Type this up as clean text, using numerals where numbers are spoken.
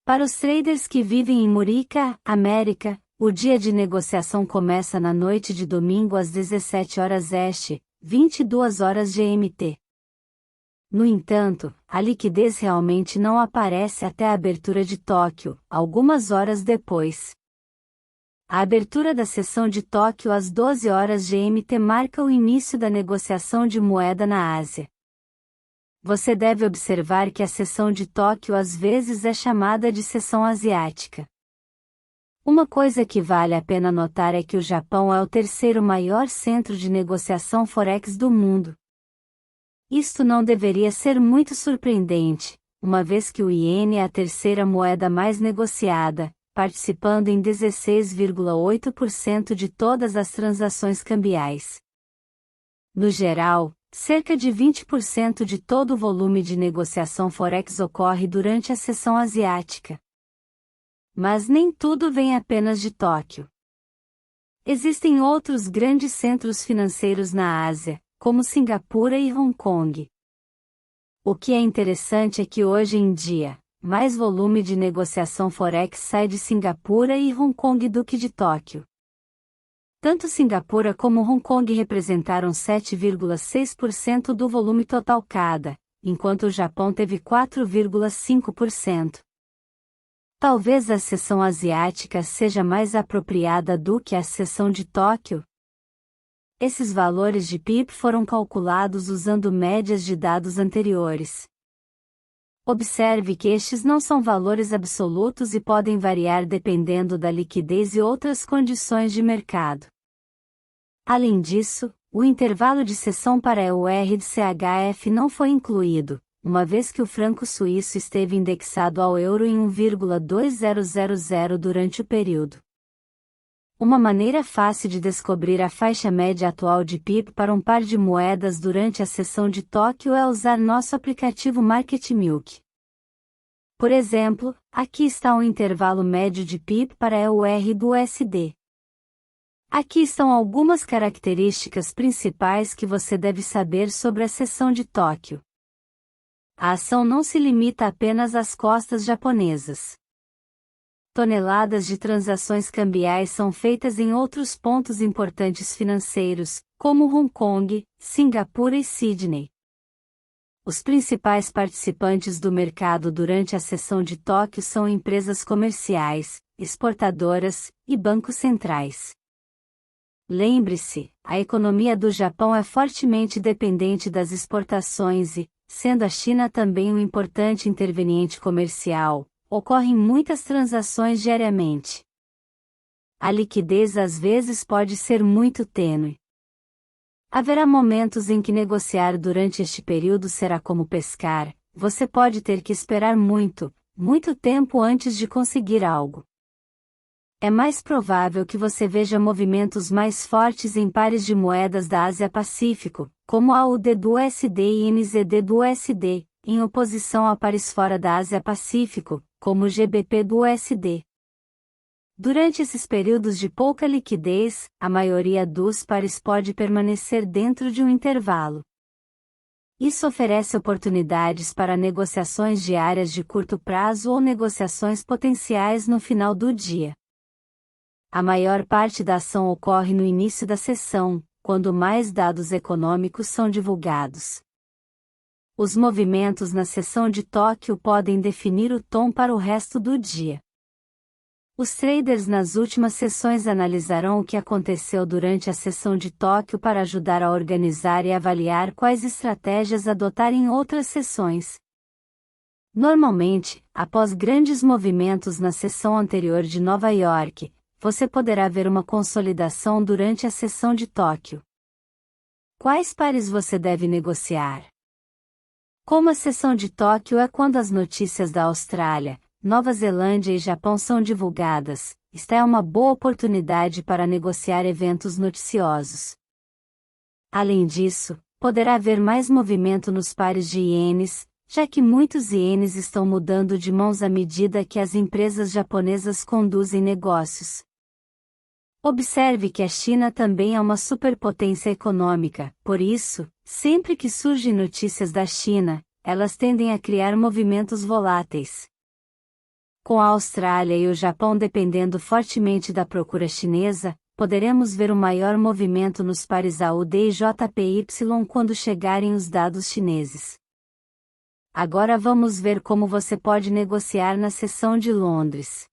Para os traders que vivem em Murica, América, o dia de negociação começa na noite de domingo às 17 horas Este, 22 horas GMT. No entanto, a liquidez realmente não aparece até a abertura de Tóquio, algumas horas depois. A abertura da sessão de Tóquio às 12 horas GMT marca o início da negociação de moeda na Ásia. Você deve observar que a sessão de Tóquio às vezes é chamada de sessão asiática. Uma coisa que vale a pena notar é que o Japão é o terceiro maior centro de negociação forex do mundo. Isto não deveria ser muito surpreendente, uma vez que o iene é a terceira moeda mais negociada, participando em 16,8% de todas as transações cambiais. No geral, cerca de 20% de todo o volume de negociação forex ocorre durante a sessão asiática. Mas nem tudo vem apenas de Tóquio. Existem outros grandes centros financeiros na Ásia, como Singapura e Hong Kong. O que é interessante é que hoje em dia, mais volume de negociação forex sai de Singapura e Hong Kong do que de Tóquio. Tanto Singapura como Hong Kong representaram 7,6% do volume total cada, enquanto o Japão teve 4,5%. Talvez a seção asiática seja mais apropriada do que a seção de Tóquio. Esses valores de PIB foram calculados usando médias de dados anteriores. Observe que estes não são valores absolutos e podem variar dependendo da liquidez e outras condições de mercado. Além disso, o intervalo de sessão para o RCHF não foi incluído, uma vez que o franco suíço esteve indexado ao euro em 1,2000 durante o período. Uma maneira fácil de descobrir a faixa média atual de PIB para um par de moedas durante a sessão de Tóquio é usar nosso aplicativo Market Milk. Por exemplo, aqui está o intervalo médio de PIB para EUR do USD. Aqui estão algumas características principais que você deve saber sobre a sessão de Tóquio. A ação não se limita apenas às costas japonesas. Toneladas de transações cambiais são feitas em outros pontos importantes financeiros, como Hong Kong, Singapura e Sydney. Os principais participantes do mercado durante a sessão de Tóquio são empresas comerciais, exportadoras e bancos centrais. Lembre-se, a economia do Japão é fortemente dependente das exportações e, sendo a China também um importante interveniente comercial, ocorrem muitas transações diariamente. A liquidez às vezes pode ser muito tênue. Haverá momentos em que negociar durante este período será como pescar, você pode ter que esperar muito tempo antes de conseguir algo. É mais provável que você veja movimentos mais fortes em pares de moedas da Ásia-Pacífico, como a AUD do USD e NZD do USD, em oposição a pares fora da Ásia-Pacífico, como o GBP do USD. Durante esses períodos de pouca liquidez, a maioria dos pares pode permanecer dentro de um intervalo. Isso oferece oportunidades para negociações diárias de curto prazo ou negociações potenciais no final do dia. A maior parte da ação ocorre no início da sessão, quando mais dados econômicos são divulgados. Os movimentos na sessão de Tóquio podem definir o tom para o resto do dia. Os traders nas últimas sessões analisarão o que aconteceu durante a sessão de Tóquio para ajudar a organizar e avaliar quais estratégias adotar em outras sessões. Normalmente, após grandes movimentos na sessão anterior de Nova York, você poderá ver uma consolidação durante a sessão de Tóquio. Quais pares você deve negociar? Como a sessão de Tóquio é quando as notícias da Austrália, Nova Zelândia e Japão são divulgadas, esta é uma boa oportunidade para negociar eventos noticiosos. Além disso, poderá haver mais movimento nos pares de ienes, já que muitos ienes estão mudando de mãos à medida que as empresas japonesas conduzem negócios. Observe que a China também é uma superpotência econômica, por isso, sempre que surgem notícias da China, elas tendem a criar movimentos voláteis. Com a Austrália e o Japão dependendo fortemente da procura chinesa, poderemos ver um maior movimento nos pares AUD e JPY quando chegarem os dados chineses. Agora vamos ver como você pode negociar na seção de Londres.